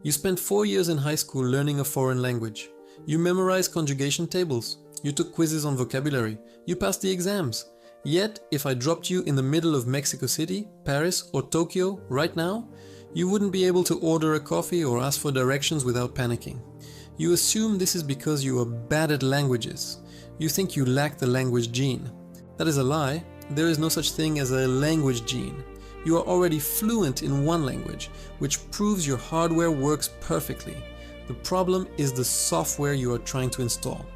You spent 4 years in high school learning a foreign language. You memorized conjugation tables. You took quizzes on vocabulary. You passed the exams. Yet, if I dropped you in the middle of Mexico City, Paris, or Tokyo right now, you wouldn't be able to order a coffee or ask for directions without panicking. You assume this is because you are bad at languages. You think you lack the language gene. That is a lie. There is no such thing as a language gene. You are already fluent in one language, which proves your hardware works perfectly. The problem is the software you are trying to install.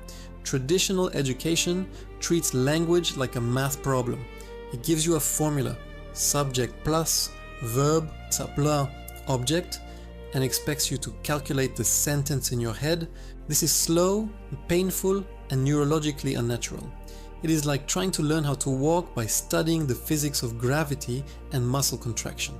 Traditional education treats language like a math problem. It gives you a formula, subject plus, verb, plus, object, and expects you to calculate the sentence in your head. This is slow, painful, and neurologically unnatural. It is like trying to learn how to walk by studying the physics of gravity and muscle contraction.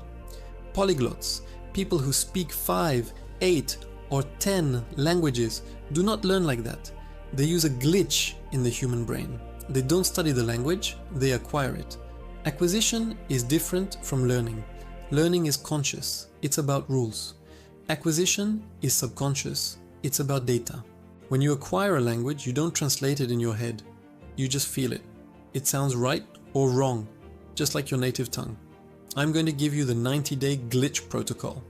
Polyglots, people who speak 5, 8, or 10 languages, do not learn like that. They use a glitch in the human brain. They don't study the language, they acquire it. Acquisition is different from learning. Learning is conscious, it's about rules. Acquisition is subconscious, it's about data. When you acquire a language, you don't translate it in your head. You just feel it. It sounds right or wrong, just like your native tongue. I'm going to give you the 90-day glitch protocol.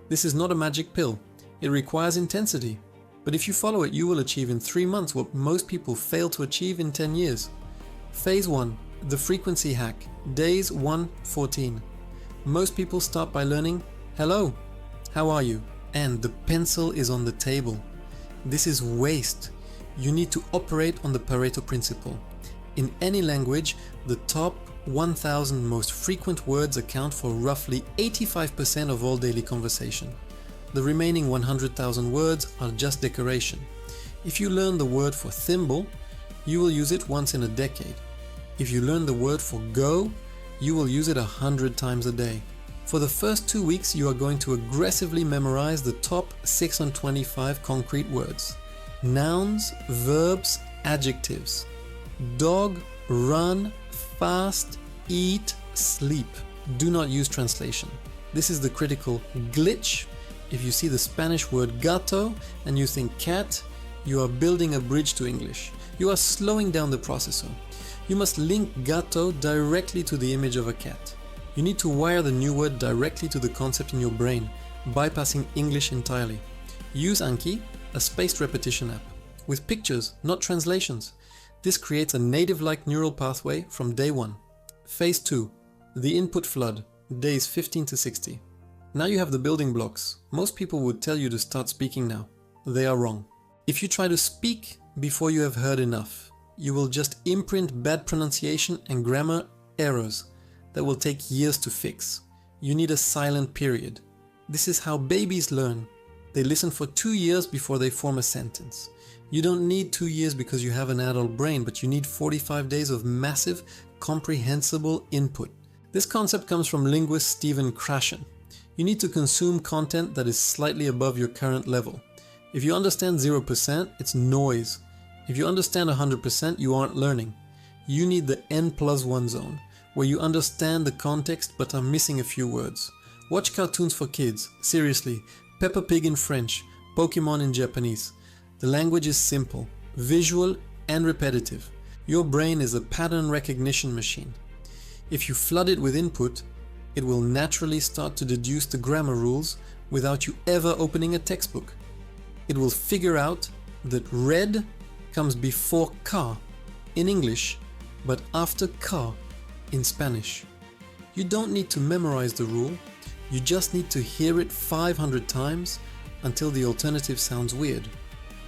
This is not a magic pill. It requires intensity. But if you follow it, you will achieve in 3 months what most people fail to achieve in 10 years. Phase 1, the frequency hack, days 1-14. Most people start by learning, hello, how are you? And the pencil is on the table. This is waste. You need to operate on the Pareto principle. In any language, the top 1,000 most frequent words account for roughly 85% of all daily conversation. The remaining 100,000 words are just decoration. If you learn the word for thimble, you will use it once in a decade. If you learn the word for go, you will use it 100 times a day. For the first 2 weeks, you are going to aggressively memorize the top 625 concrete words. Nouns, verbs, adjectives. Dog, run, fast, eat, sleep. Do not use translation. This is the critical glitch. If you see the Spanish word gato and you think cat, you are building a bridge to English. You are slowing down the processor. You must link gato directly to the image of a cat. You need to wire the new word directly to the concept in your brain, bypassing English entirely. Use Anki, a spaced repetition app, with pictures, not translations. This creates a native-like neural pathway from day 1. Phase 2, the input flood, days 15 to 60. Now you have the building blocks. Most people would tell you to start speaking now. They are wrong. If you try to speak before you have heard enough, you will just imprint bad pronunciation and grammar errors that will take years to fix. You need a silent period. This is how babies learn. They listen for 2 years before they form a sentence. You don't need 2 years because you have an adult brain, but you need 45 days of massive, comprehensible input. This concept comes from linguist Stephen Krashen. You need to consume content that is slightly above your current level. If you understand 0%, it's noise. If you understand 100%, you aren't learning. You need the N+1 zone, where you understand the context but are missing a few words. Watch cartoons for kids, seriously. Peppa Pig in French, Pokemon in Japanese. The language is simple, visual, and repetitive. Your brain is a pattern recognition machine. If you flood it with input, it will naturally start to deduce the grammar rules without you ever opening a textbook. It will figure out that red comes before car in English, but after car in Spanish. You don't need to memorize the rule, you just need to hear it 500 times until the alternative sounds weird.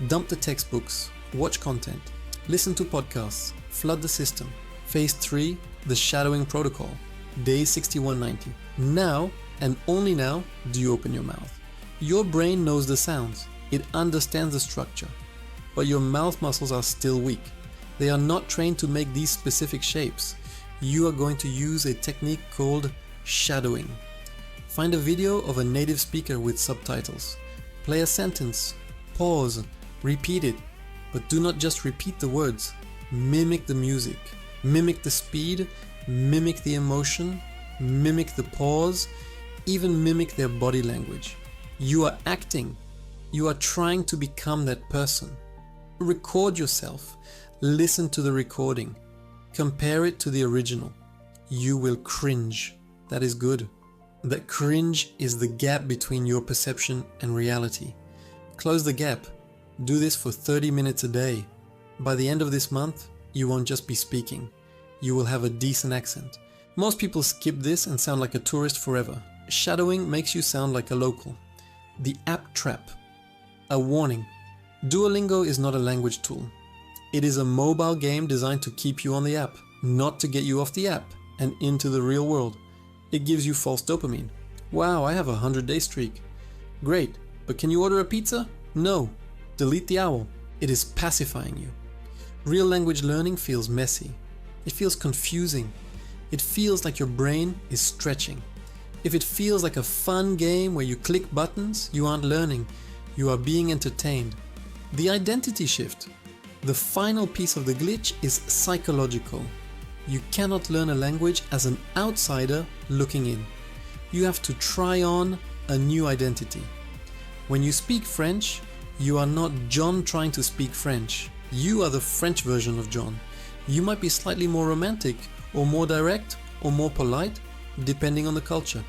Dump the textbooks, watch content, listen to podcasts, flood the system. Phase 3, the shadowing protocol, day 6190. Now, and only now, do you open your mouth. Your brain knows the sounds, it understands the structure, but your mouth muscles are still weak. They are not trained to make these specific shapes. You are going to use a technique called shadowing. Find a video of a native speaker with subtitles. Play a sentence, pause, repeat it, but do not just repeat the words. Mimic the music, mimic the speed, mimic the emotion, mimic the pause, even mimic their body language. You are acting. You are trying to become that person. Record yourself. Listen to the recording. Compare it to the original. You will cringe. That is good. That cringe is the gap between your perception and reality. Close the gap. Do this for 30 minutes a day. By the end of this month, you won't just be speaking. You will have a decent accent. Most people skip this and sound like a tourist forever. Shadowing makes you sound like a local. The app trap. A warning. Duolingo is not a language tool. It is a mobile game designed to keep you on the app, not to get you off the app and into the real world. It gives you false dopamine. Wow, I have a 100-day streak. Great, but can you order a pizza? No. Delete the owl. It is pacifying you. Real language learning feels messy. It feels confusing. It feels like your brain is stretching. If it feels like a fun game where you click buttons, you aren't learning. You are being entertained. The identity shift. The final piece of the glitch is psychological. You cannot learn a language as an outsider looking in. You have to try on a new identity. When you speak French, you are not John trying to speak French. You are the French version of John. You might be slightly more romantic, or more direct, or more polite, depending on the culture.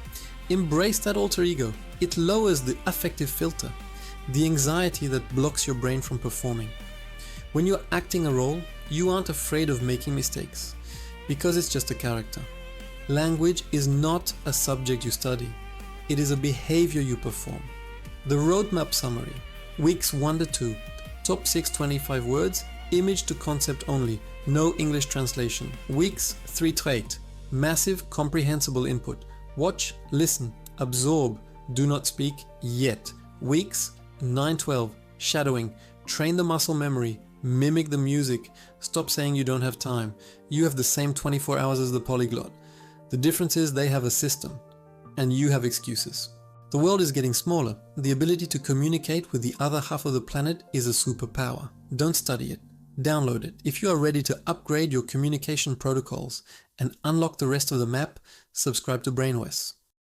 Embrace that alter ego. It lowers the affective filter, the anxiety that blocks your brain from performing. When you're acting a role, you aren't afraid of making mistakes, because it's just a character. Language is not a subject you study. It is a behavior you perform. The roadmap summary. Weeks 1 to 2. Top 6 25 words, image to concept only, no English translation. Weeks 3 to 8. Massive comprehensible input. Watch, listen, absorb, do not speak yet. Weeks 9-12. Shadowing. Train the muscle memory. Mimic the music. Stop saying you don't have time. You have the same 24 hours as the polyglot. The difference is they have a system, and you have excuses. The world is getting smaller. The ability to communicate with the other half of the planet is a superpower. Don't study it. Download it. If you are ready to upgrade your communication protocols and unlock the rest of the map, subscribe to BrainOS.